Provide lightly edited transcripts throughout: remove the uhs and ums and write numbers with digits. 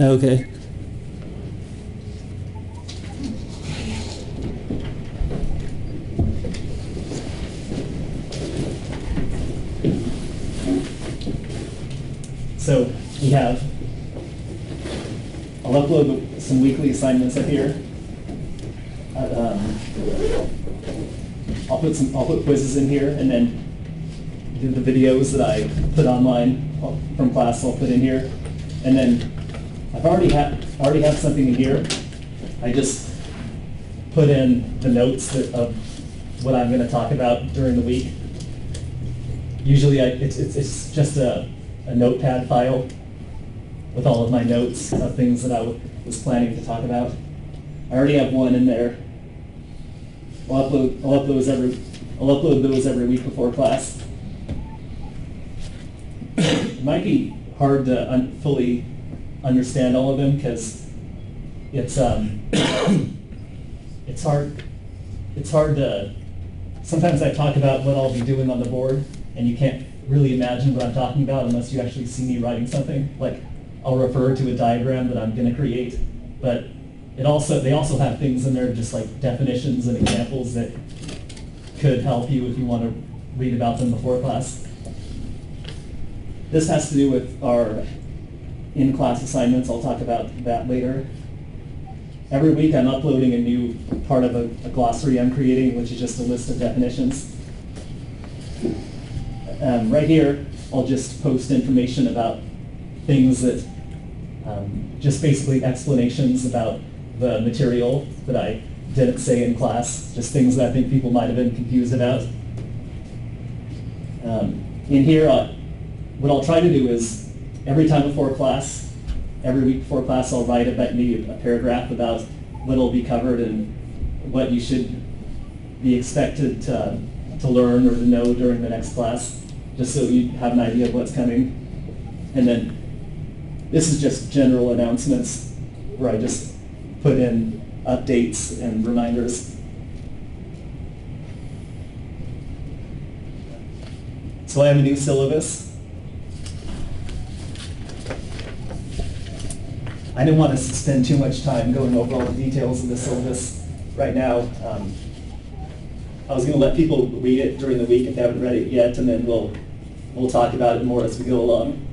Okay. So we have, I'll upload some weekly assignments up here. I'll put quizzes in here, and then do the videos that I put online from class. I'll put in here, and then I've already have something in here. I just put in the notes of what I'm going to talk about during the week. Usually, it's just a notepad file with all of my notes of things that I was planning to talk about. I already have one in there. I'll upload those every week before class. It might be hard to fully understand all of them because it's hard. It's hard to. Sometimes I talk about what I'll be doing on the board, and you can't really imagine what I'm talking about unless you actually see me writing something. Like I'll refer to a diagram that I'm going to create, but they also have things in there just like definitions and examples that could help you if you want to read about them before class. This has to do with our in-class assignments. I'll talk about that later. Every week I'm uploading a new part of a glossary I'm creating, which is just a list of definitions. Right here, I'll just post information about things that, just basically explanations about the material that I didn't say in class, just things that I think people might have been confused about. In here, what I'll try to do is every time before class, every week before class, I'll write about maybe a paragraph about what will be covered and what you should be expected to learn or to know during the next class, just so you have an idea of what's coming. And then this is just general announcements where I just put in updates and reminders. So I have a new syllabus. I didn't want to spend too much time going over all the details of the syllabus right now. I was going to let people read it during the week if they haven't read it yet, and then we'll talk about it more as we go along.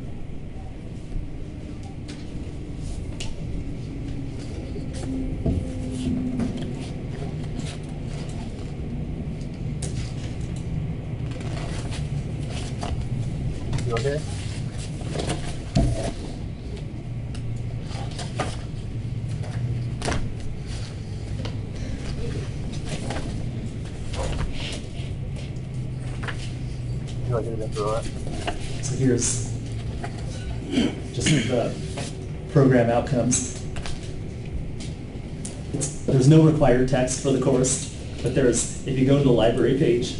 You okay? So here's just the program outcomes. There's no required text for the course, but if you go to the library page,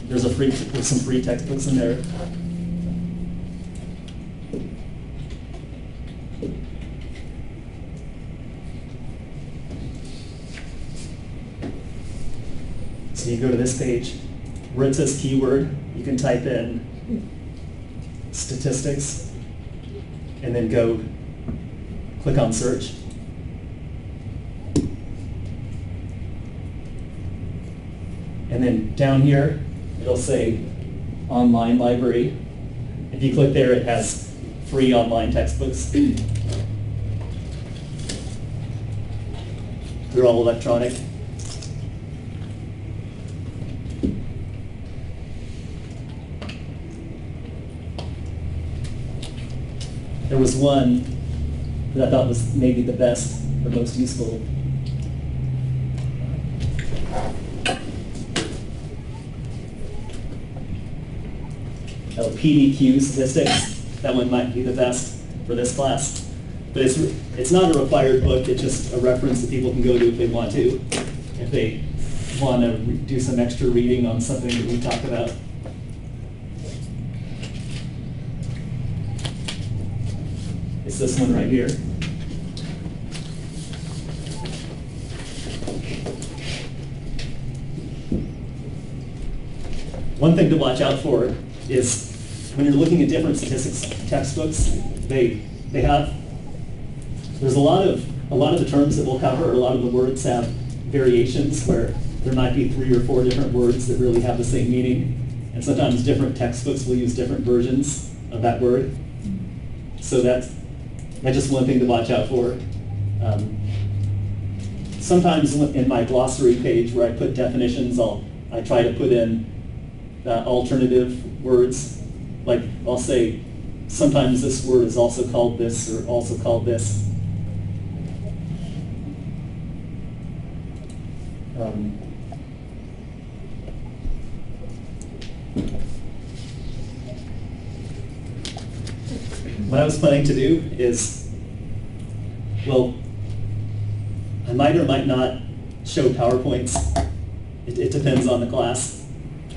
there's some free textbooks in there. So you go to this page, where it says keyword, you can type in statistics, and then click on search. And then down here, it'll say online library. If you click there, it has free online textbooks. They're all electronic. There was one that I thought was maybe the best or most useful. PDQ statistics. That one might be the best for this class. But it's not a required book, it's just a reference that people can go to if they want to. If they want to do some extra reading on something that we talked about. It's this one right here. One thing to watch out for is when you're looking at different statistics textbooks, there's a lot of the terms that we'll cover, a lot of the words have variations where there might be 3 or 4 different words that really have the same meaning. And sometimes different textbooks will use different versions of that word. So that's just one thing to watch out for. Sometimes in my glossary page where I put definitions, I try to put in alternative words. Like I'll say, sometimes this word is also called this or also called this. What I was planning to do is, well, I might or might not show PowerPoints. It depends on the class.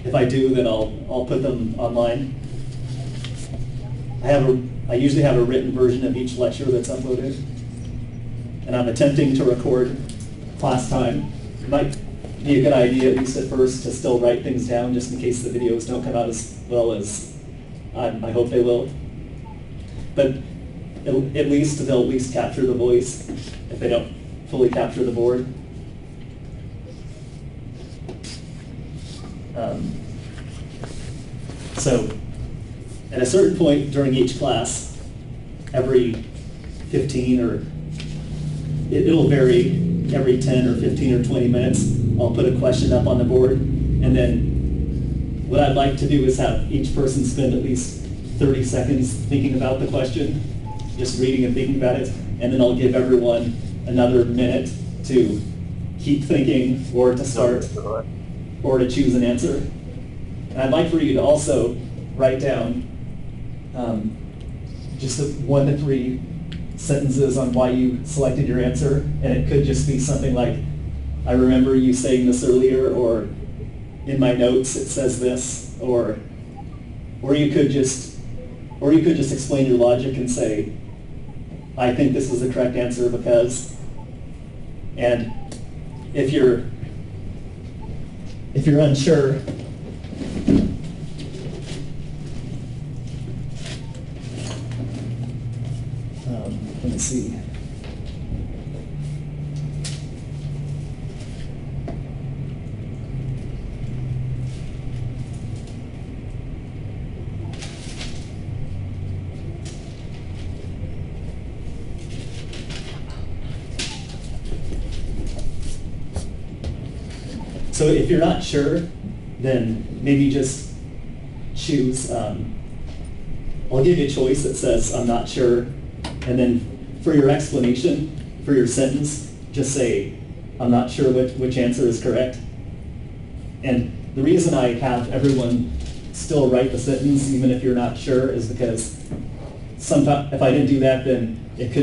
If I do, then I'll put them online. I usually have a written version of each lecture that's uploaded. And I'm attempting to record class time. It might be a good idea, at least at first, to still write things down just in case the videos don't come out as well as I hope they will. But at least they'll at least capture the voice if they don't fully capture the board. So at a certain point during each class, every 15 or it'll vary, every 10 or 15 or 20 minutes, I'll put a question up on the board. And then what I'd like to do is have each person spend at least 30 seconds thinking about the question, just reading and thinking about it, and then I'll give everyone another minute to keep thinking or to start or to choose an answer. And I'd like for you to also write down just 1 to 3 sentences on why you selected your answer, and it could just be something like, I remember you saying this earlier, or in my notes it says this, or you could just explain your logic and say, I think this is the correct answer because. And if you're unsure, let me see. So if you're not sure, then maybe just choose, I'll give you a choice that says, I'm not sure. And then for your explanation, for your sentence, just say, I'm not sure which answer is correct. And the reason I have everyone still write the sentence, even if you're not sure, is because sometimes if I didn't do that, then it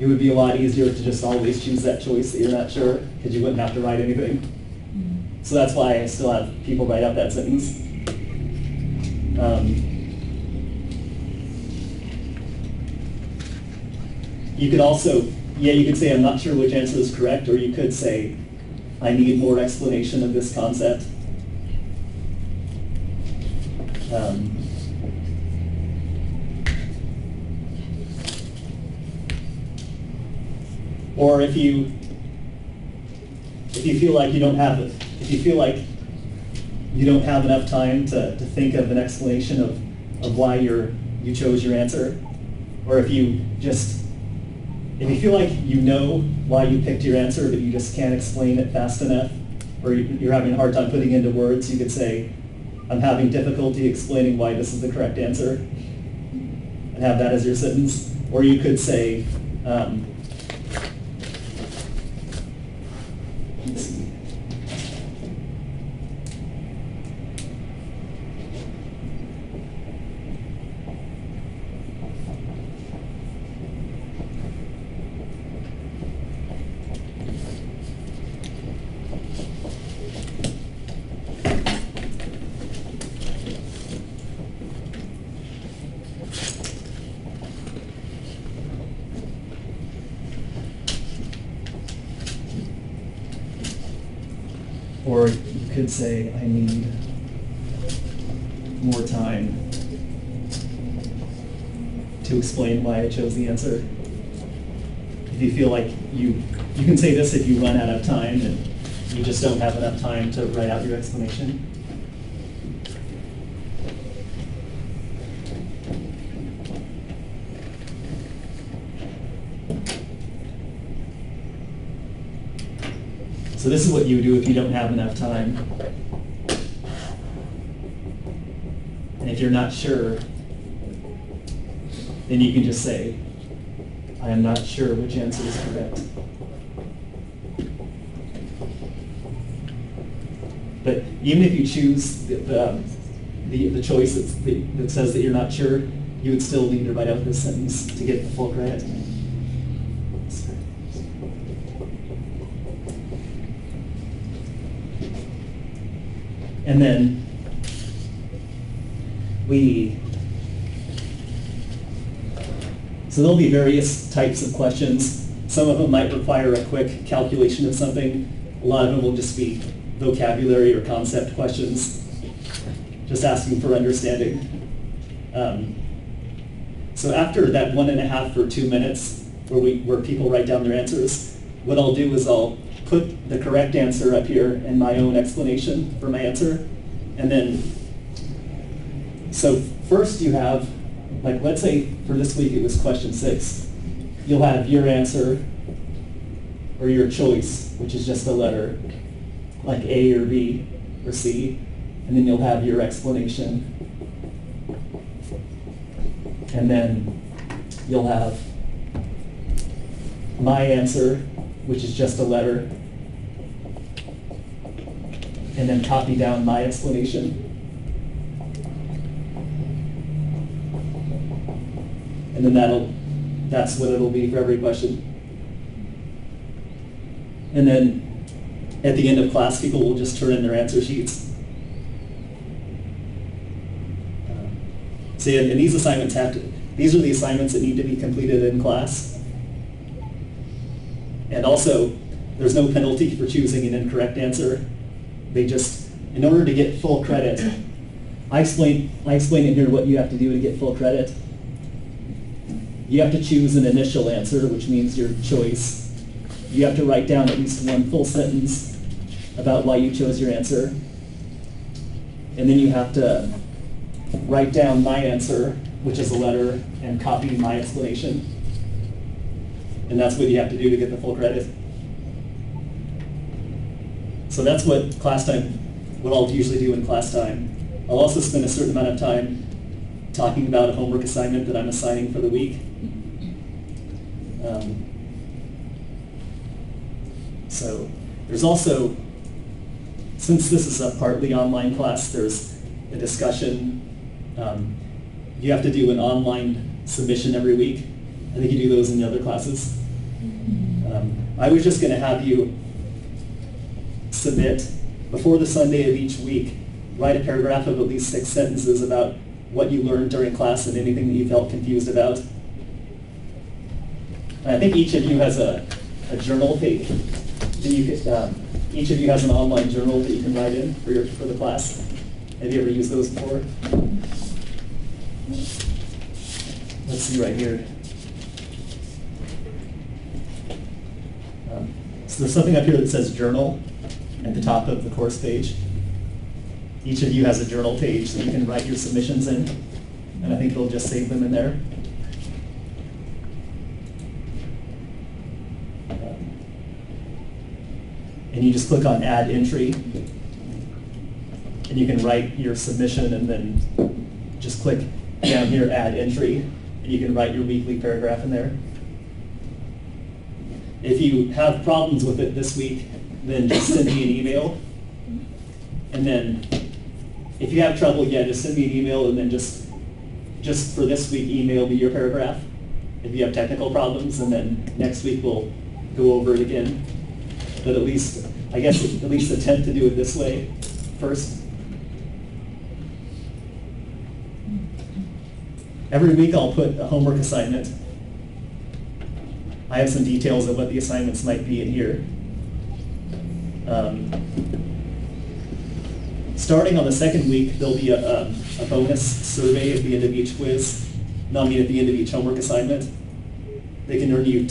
would be a lot easier to just always choose that choice that you're not sure, because you wouldn't have to write anything. So that's why I still have people write out that sentence. You could also, you could say, I'm not sure which answer is correct, or you could say, I need more explanation of this concept. Or if you feel like you don't have it, if you feel like you don't have enough time to think of an explanation of why you chose your answer, or if you feel like you know why you picked your answer but you just can't explain it fast enough, or you're having a hard time putting into words, you could say, I'm having difficulty explaining why this is the correct answer, and have that as your sentence. Or you could say, let's see. Or you could say, I need more time to explain why I chose the answer. If you feel like you can say this if you run out of time and you just don't have enough time to write out your explanation. So this is what you do if you don't have enough time. And if you're not sure, then you can just say, I am not sure which answer is correct. But even if you choose the choice that says that you're not sure, you would still need to write out this sentence to get the full credit. And then so there'll be various types of questions. Some of them might require a quick calculation of something. A lot of them will just be vocabulary or concept questions, just asking for understanding. So after that 1.5 or 2 minutes where people write down their answers, what I'll do is I'll put the correct answer up here and my own explanation for my answer. And then, so first you have, like let's say for this week it was question 6. You'll have your answer or your choice, which is just a letter, like A or B or C, and then you'll have your explanation. And then you'll have my answer, which is just a letter, and then copy down my explanation. And then that's what it'll be for every question. And then at the end of class, people will just turn in their answer sheets. So and these assignments these are the assignments that need to be completed in class. And also, there's no penalty for choosing an incorrect answer. They just, in order to get full credit, I explain in here what you have to do to get full credit. You have to choose an initial answer, which means your choice. You have to write down at least one full sentence about why you chose your answer. And then you have to write down my answer, which is a letter, and copy my explanation. And that's what you have to do to get the full credit. So that's what I'll usually do in class time. I'll also spend a certain amount of time talking about a homework assignment that I'm assigning for the week. So there's also, since this is a partly online class, there's a discussion. You have to do an online submission every week. I think you do those in the other classes. I was just going to have you submit, before the Sunday of each week, write a paragraph of at least 6 sentences about what you learned during class and anything that you felt confused about. And I think each of you has a journal page. Each of you has an online journal that you can write in for the class. Have you ever used those before? Let's see right here. So there's something up here that says journal at the top of the course page. Each of you has a journal page that you can write your submissions in, and I think you'll just save them in there. And you just click on Add Entry, and you can write your submission, and then just click down here, Add Entry, and you can write your weekly paragraph in there. If you have problems with it this week, then just send me an email. And then if you have trouble, just send me an email, and then just for this week, email me your paragraph if you have technical problems, and then next week we'll go over it again. But at least attempt to do it this way first. Every week I'll put a homework assignment. I have some details of what the assignments might be in here. Starting on the second week, there'll be a bonus survey at the end of each quiz. No, I mean at the end of each homework assignment. They can earn you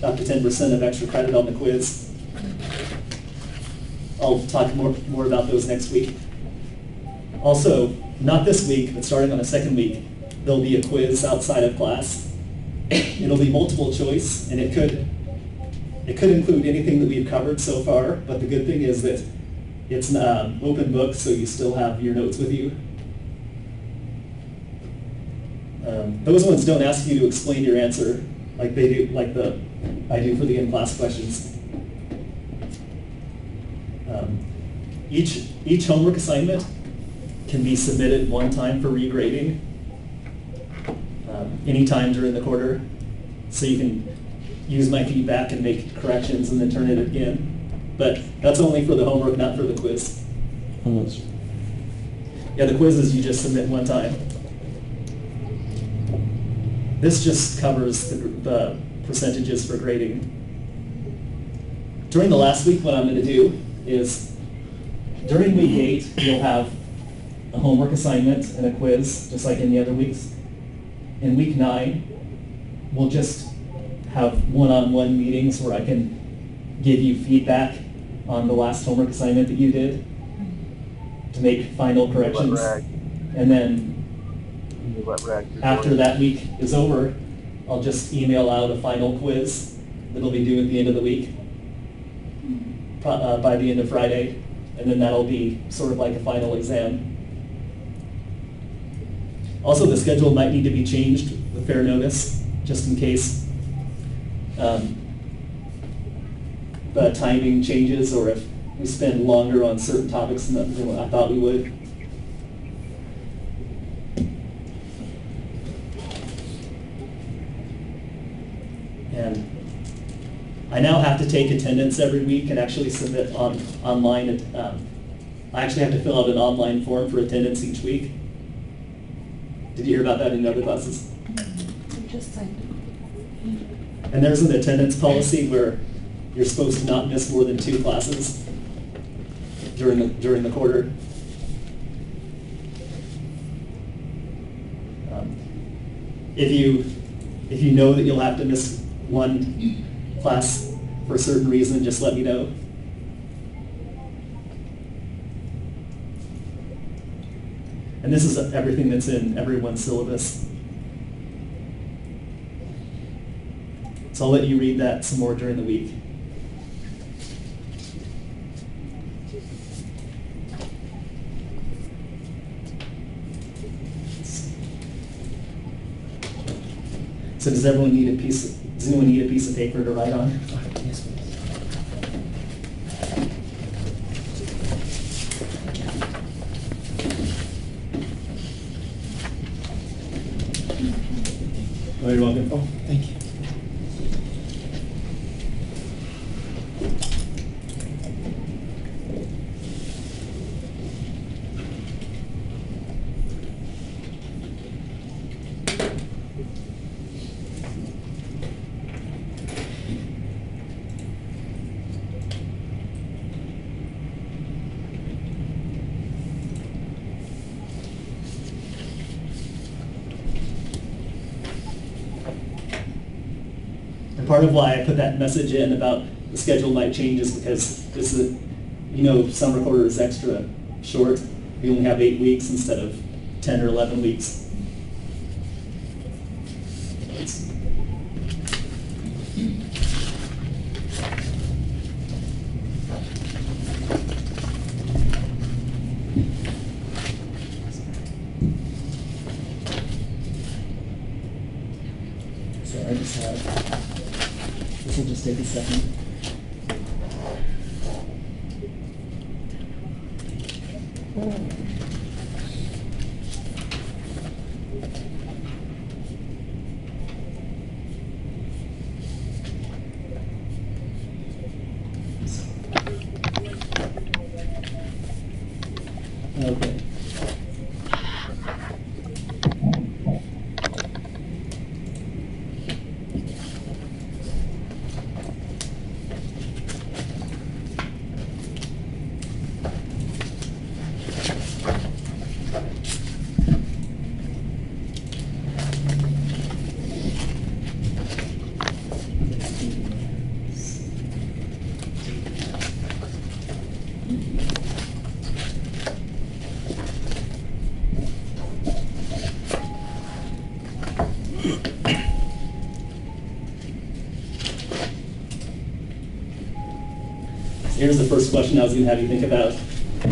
up to 10% of extra credit on the quiz. I'll talk more about those next week. Also, not this week, but starting on the second week, there'll be a quiz outside of class. It'll be multiple choice, and it could include anything that we've covered so far, but the good thing is that it's an open book, so you still have your notes with you. Those ones don't ask you to explain your answer like they do, I do for the in-class questions. Each homework assignment can be submitted one time for regrading, anytime during the quarter. So you can use my feedback and make corrections and then turn it again. But that's only for the homework, not for the quiz. Yeah, the quizzes you just submit one time. This just covers the percentages for grading. During the last week, what I'm going to do is, during week 8, you'll have a homework assignment and a quiz, just like any other weeks. In week 9, we'll just have one-on-one meetings where I can give you feedback on the last homework assignment that you did to make final corrections. And then after that week is over, I'll just email out a final quiz that I'll be due at the end of the week, by the end of Friday, and then that'll be sort of like a final exam. Also, the schedule might need to be changed with fair notice, just in case the timing changes, or if we spend longer on certain topics than what I thought we would. And I now have to take attendance every week and actually submit online. I actually have to fill out an online form for attendance each week. Did you hear about that in other classes? I just signed it. And there's an attendance policy where you're supposed to not miss more than 2 classes during the quarter. If you know that you'll have to miss one class for a certain reason, just let me know. And this is everything that's in everyone's syllabus. So I'll let you read that some more during the week. So does anyone need a piece of paper to write on? Yes, please. Oh, you're welcome. Oh, thank you. Part of why I put that message in about the schedule might change is because this is, summer quarter is extra short. We only have 8 weeks instead of 10 or 11 weeks. So I just have. This will just take a second. Okay. here's the first question I was going to have you think about.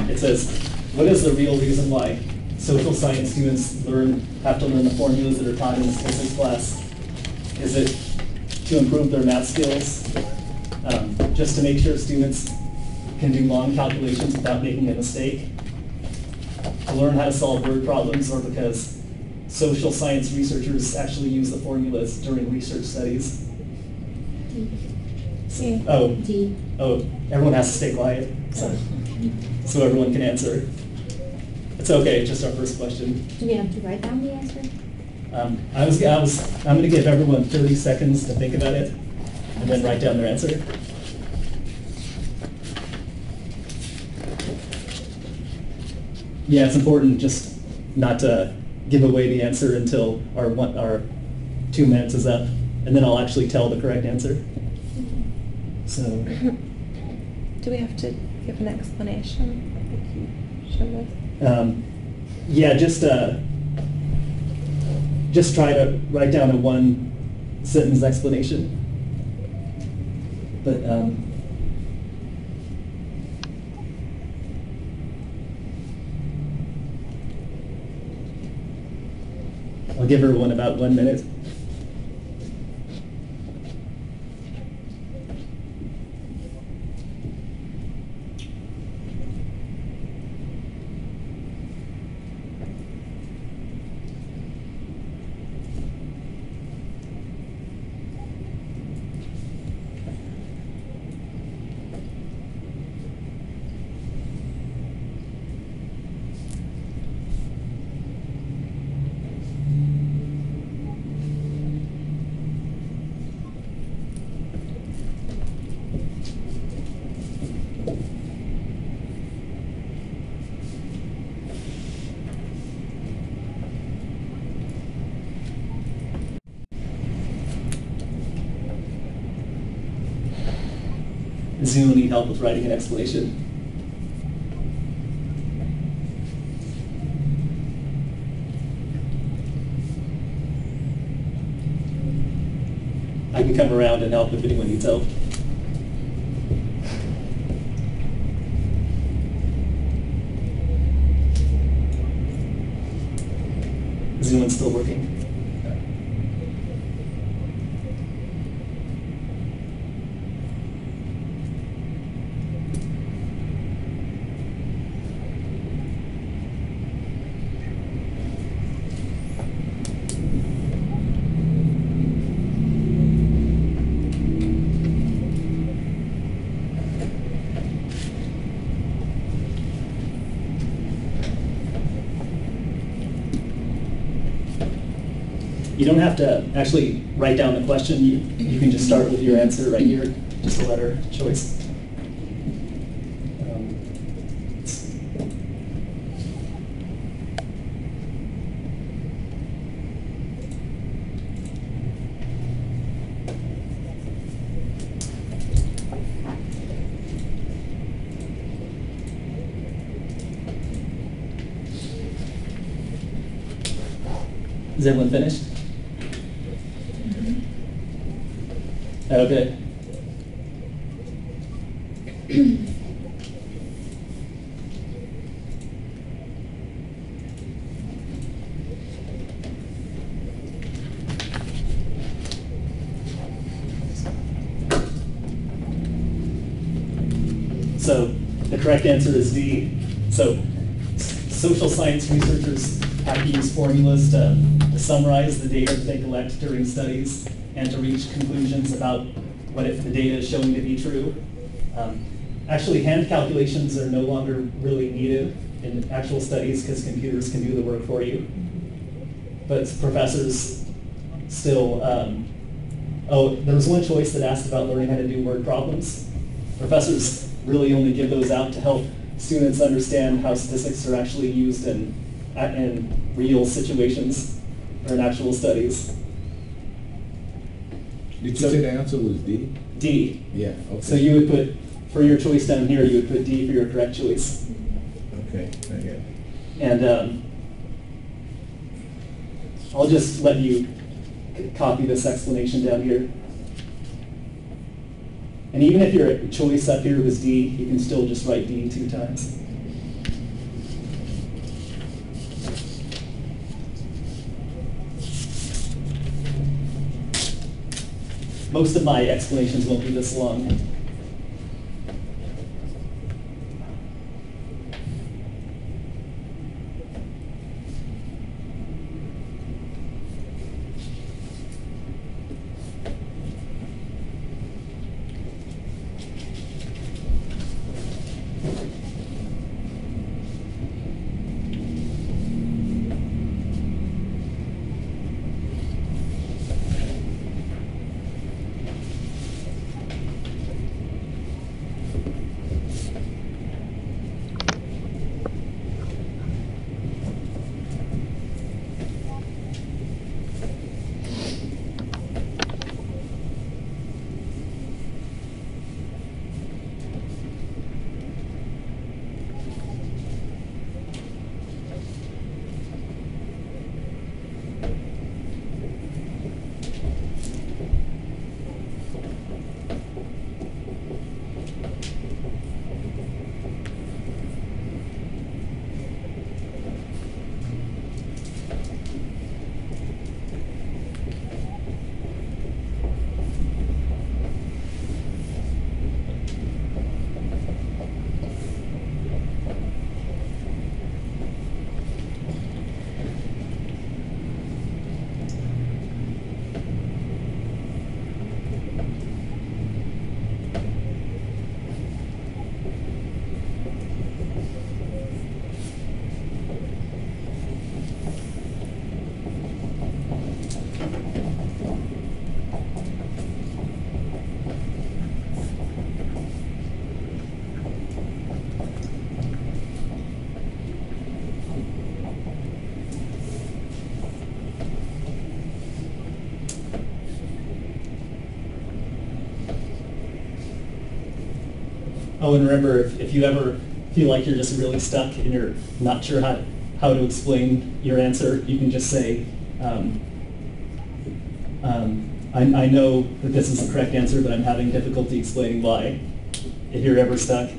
It says, what is the real reason why social science students have to learn the formulas that are taught in the statistics class? Is it to improve their math skills? Just to make sure students can do long calculations without making a mistake? To learn how to solve word problems, or because social science researchers actually use the formulas during research studies? C. Oh, D. oh, everyone has to stay quiet, so everyone can answer. It's okay, it's just our first question. Do we have to write down the answer? I'm going to give everyone 30 seconds to think about it, and then write down their answer. Yeah, it's important just not to give away the answer until our 2 minutes is up, and then I'll actually tell the correct answer. So, do we have to give an explanation? Like you showed us? yeah, just try to write down a 1-sentence explanation. But I'll give everyone about 1 minute. Does anyone need help with writing an explanation? I can come around and help if anyone needs help. Is anyone still working? You don't have to actually write down the question. You can just start with your answer right here, just a letter choice. Is everyone finished? Okay. So the correct answer is D. So social science researchers have to use formulas to summarize the data that they collect during studies and to reach conclusions about what the data is showing to be true. Actually, hand calculations are no longer really needed in actual studies because computers can do the work for you. But professors still, oh, there was one choice that asked about learning how to do word problems. Professors really only give those out to help students understand how statistics are actually used in real situations or in actual studies. Did you say the answer was D? D. Yeah, okay. So you would put, for your choice down here, you would put D for your correct choice. Okay, I get it. And I'll just let you copy this explanation down here. And even if your choice up here was D, you can still just write D 2 times. Most of my explanations won't be this long. Oh, and remember, if you ever feel like you're just really stuck and you're not sure how to explain your answer, you can just say, I know that this is the correct answer, but I'm having difficulty explaining why, if you're ever stuck.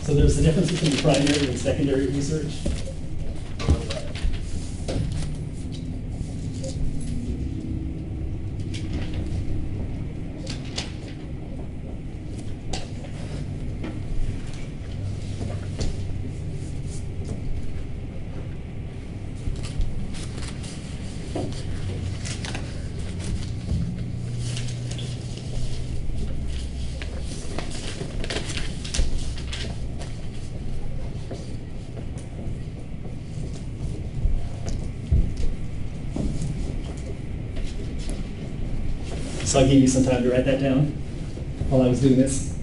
So there's the difference between primary and secondary research. So I'll give you some time to write that down while I was doing this.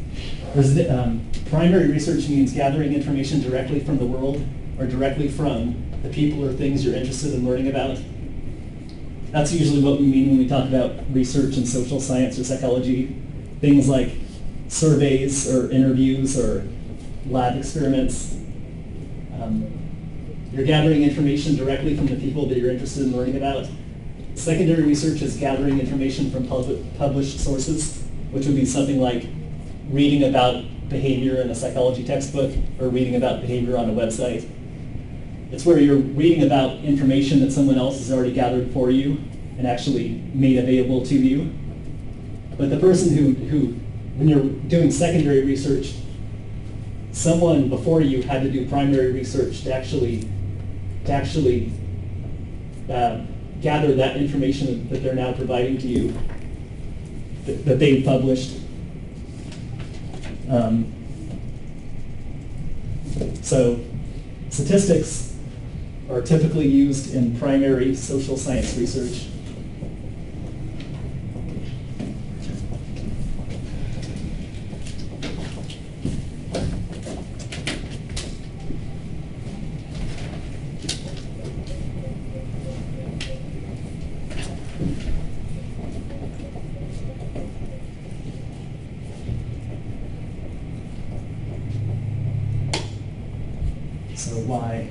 Primary research means gathering information directly from the world or directly from the people or things you're interested in learning about. That's usually what we mean when we talk about research in social science or psychology. Things like surveys or interviews or lab experiments. You're gathering information directly from the people that you're interested in learning about. Secondary research is gathering information from published sources, which would be something like reading about behavior in a psychology textbook or reading about behavior on a website. It's where you're reading about information that someone else has already gathered for you and actually made available to you. But the person who when you're doing secondary research, someone before you had to do primary research to actually gather that information that they're now providing to you that they've published. So statistics are typically used in primary social science research. So why?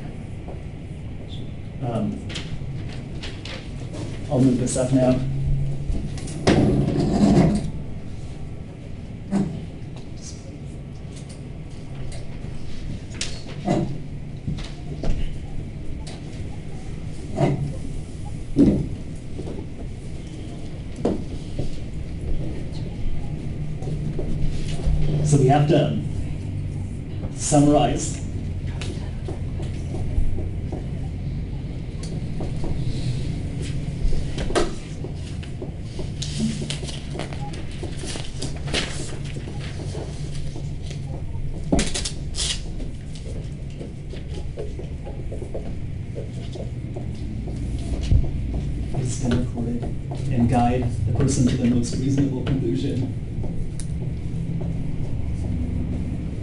I'll move this up now. So we have to summarize. It's been recorded and guide the person to the most reasonable conclusion.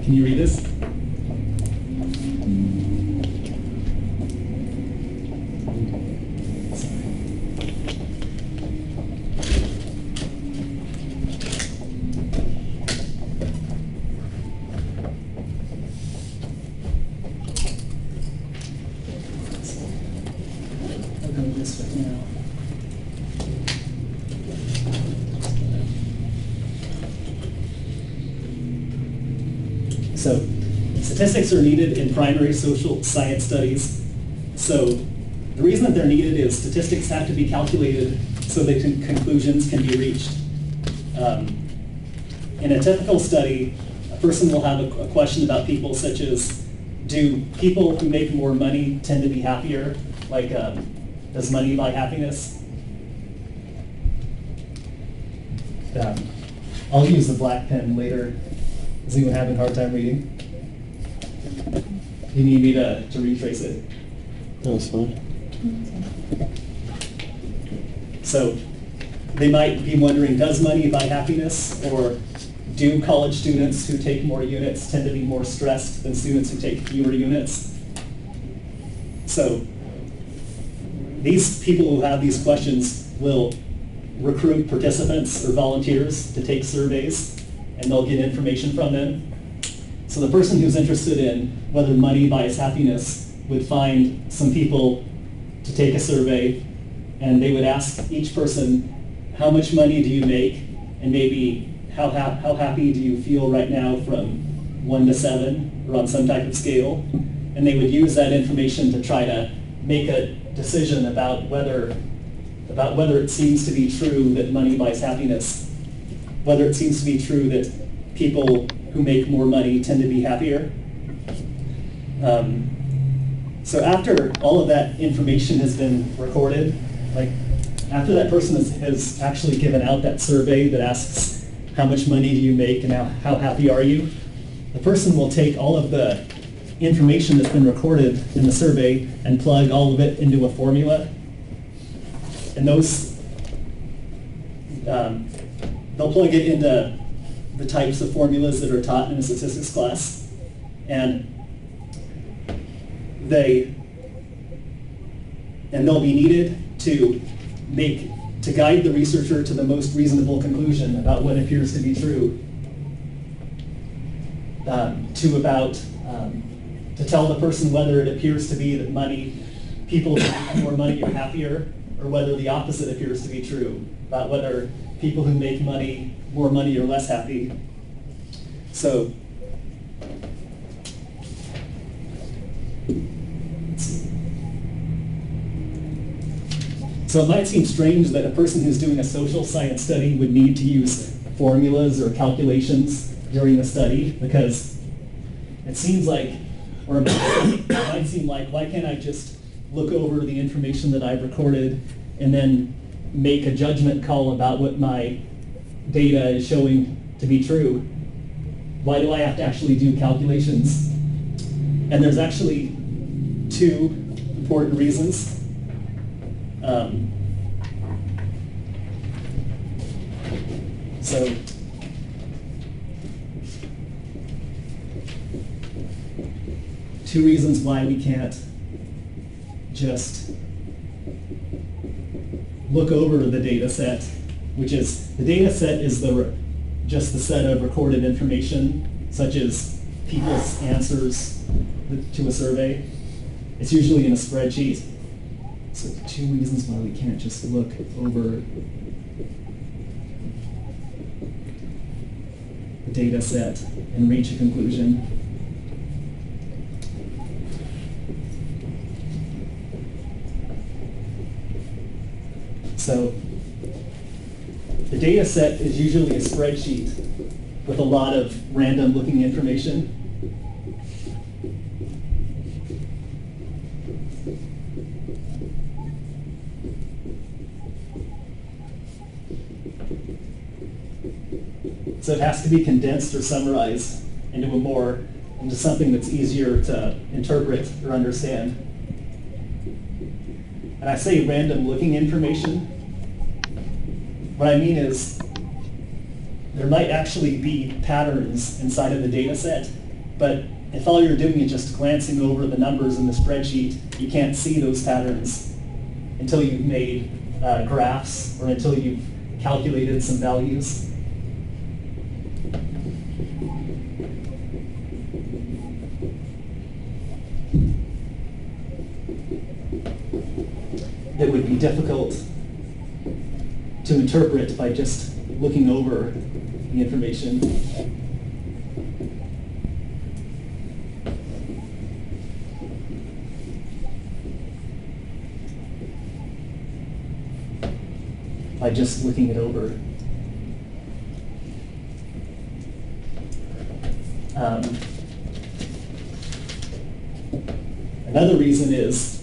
Can you read this? I'll go with this right now. So statistics are needed in primary social science studies. So the reason that they're needed is statistics have to be calculated so that conclusions can be reached. In a typical study, a person will have a question about people such as, do people who make more money tend to be happier? Like, does money buy happiness? I'll use the black pen later. Is anyone having a hard time reading? You need me to retrace it? That's fine. So they might be wondering, does money buy happiness? Or do college students who take more units tend to be more stressed than students who take fewer units? So these people who have these questions will recruit participants or volunteers to take surveys, and they'll get information from them. So the person who's interested in whether money buys happiness would find some people to take a survey, and they would ask each person, how much money do you make, and maybe how happy do you feel right now from 1 to 7, or on some type of scale. And they would use that information to try to make a decision about whether it seems to be true that money buys happiness, whether it seems to be true that people who make more money tend to be happier. So after all of that information has been recorded, like after that person has actually given out that survey that asks how much money do you make and how happy are you, the person will take all of the information that's been recorded in the survey and plug all of it into a formula. And those, they'll plug it into the types of formulas that are taught in a statistics class. And they'll be needed to guide the researcher to the most reasonable conclusion about what appears to be true, to tell the person whether it appears to be that people who make more money are happier, or whether the opposite appears to be true, about whether people who make more money are less happy. So it might seem strange that a person who's doing a social science study would need to use formulas or calculations during the study, because it seems like, or it might seem like, why can't I just look over the information that I've recorded and then make a judgment call about what my data is showing to be true, why do I have to actually do calculations? And there's actually two important reasons. So two reasons why we can't just look over the data set, which is the data set is just the set of recorded information, such as people's answers to a survey. It's usually in a spreadsheet. So two reasons why we can't just look over the data set and reach a conclusion. So the data set is usually a spreadsheet with a lot of random looking information. So it has to be condensed or summarized into something that's easier to interpret or understand. And I say random looking information. What I mean is there might actually be patterns inside of the data set, but if all you're doing is just glancing over the numbers in the spreadsheet, you can't see those patterns until you've made graphs or until you've calculated some values. It would be difficult to interpret by just looking over the information. By just looking it over. Another reason is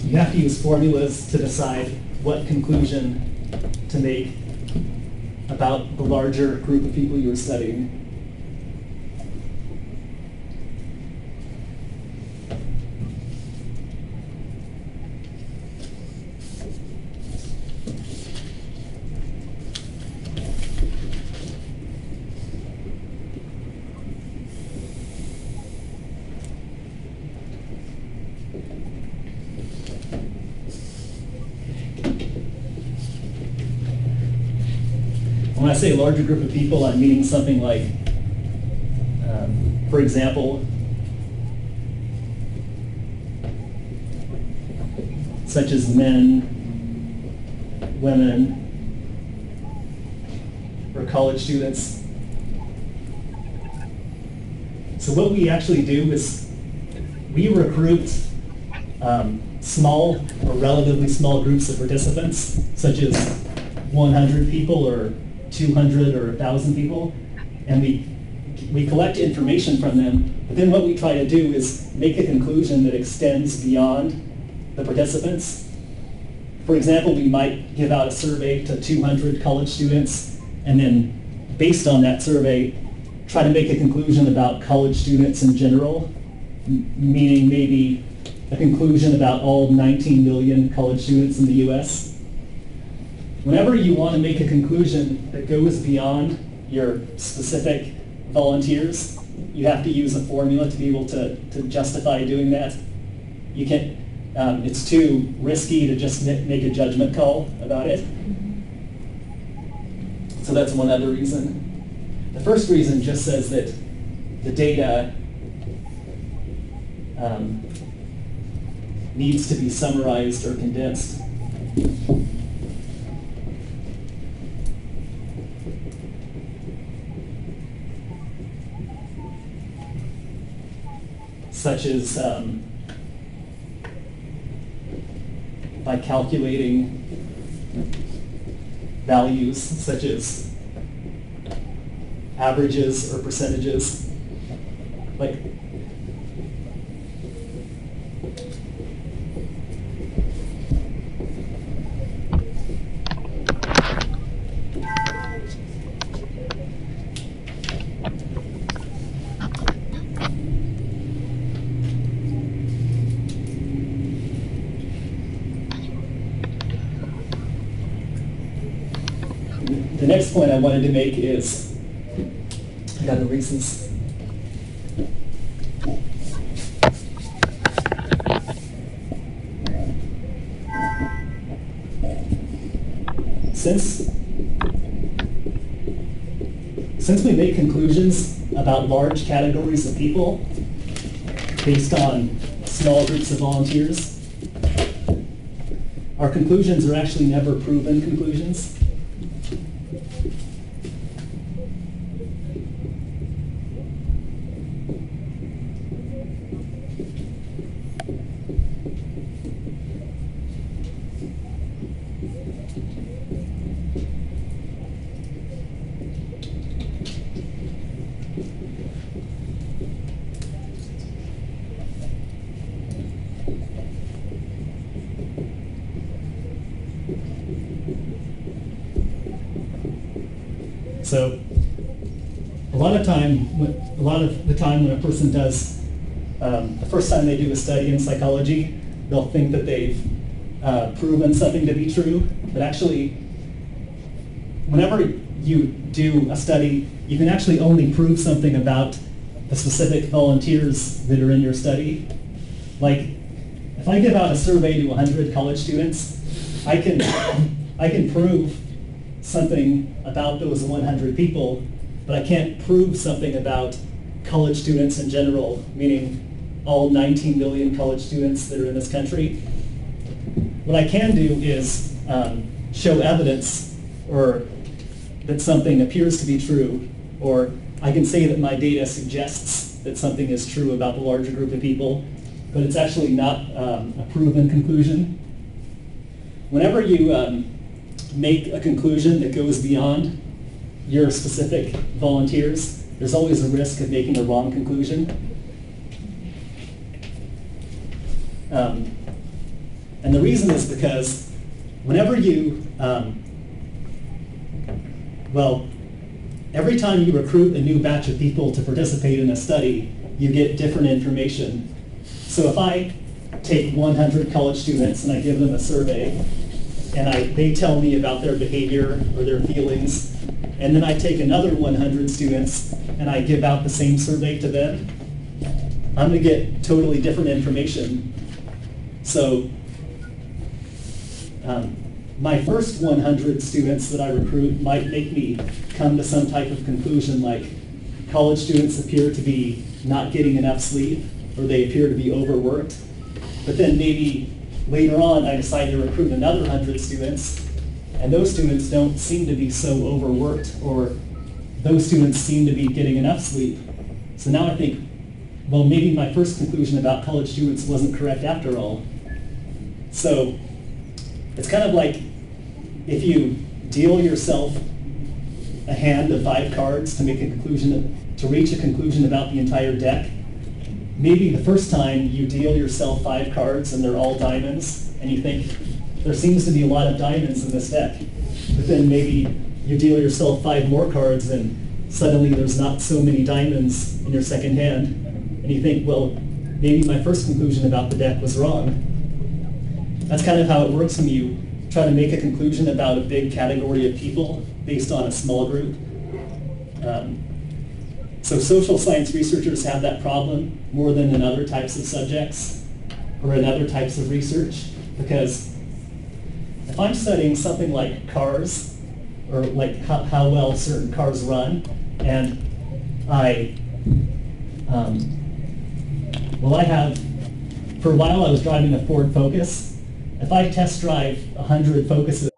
you have to use formulas to decide what conclusion to make about the larger group of people you're studying. When I say a larger group of people, I'm meaning something like, for example, such as men, women, or college students. So what we actually do is we recruit small or relatively small groups of participants, such as 100 people or 200 or 1,000 people, and we collect information from them, but then what we try to do is make a conclusion that extends beyond the participants. For example, we might give out a survey to 200 college students, and then based on that survey, try to make a conclusion about college students in general, meaning maybe a conclusion about all 19 million college students in the US. Whenever you want to make a conclusion that goes beyond your specific volunteers, you have to use a formula to be able to justify doing that. You It's too risky to just make a judgment call about it. So that's one other reason. The first reason just says that the data needs to be summarized or condensed. Such as by calculating values such as averages or percentages. Like, the next point I wanted to make is, I got erase this. Since we make conclusions about large categories of people based on small groups of volunteers, our conclusions are actually never proven conclusions. So a lot of the time when a person does, the first time they do a study in psychology, they'll think that they've proven something to be true. But actually, whenever you do a study, you can actually only prove something about the specific volunteers that are in your study. Like, if I give out a survey to 100 college students, I can prove something about those 100 people, but I can't prove something about college students in general, meaning all 19 million college students that are in this country. What I can do is show evidence or that something appears to be true, or I can say that my data suggests that something is true about the larger group of people, but it's actually not a proven conclusion. Whenever you make a conclusion that goes beyond your specific volunteers, there's always a risk of making a wrong conclusion. And the reason is because whenever you, every time you recruit a new batch of people to participate in a study, you get different information. So if I take 100 college students and I give them a survey, and they tell me about their behavior or their feelings, and then I take another 100 students and I give out the same survey to them, I'm going to get totally different information. So my first 100 students that I recruit might make me come to some type of conclusion like college students appear to be not getting enough sleep, or they appear to be overworked. But then maybe later on, I decide to recruit another 100 students, and those students don't seem to be so overworked, or those students seem to be getting enough sleep. So now I think, well, maybe my first conclusion about college students wasn't correct after all. So it's kind of like if you deal yourself a hand of 5 cards to make a conclusion, to reach a conclusion about the entire deck. Maybe the first time you deal yourself 5 cards and they're all diamonds, and you think, there seems to be a lot of diamonds in this deck. But then maybe you deal yourself 5 more cards and suddenly there's not so many diamonds in your second hand, and you think, well, maybe my first conclusion about the deck was wrong. That's kind of how it works when you try to make a conclusion about a big category of people based on a small group. So social science researchers have that problem more than in other types of subjects. or in other types of research, because if I'm studying something like cars, or like how well certain cars run, and for a while I was driving a Ford Focus. If I test drive 100 Focuses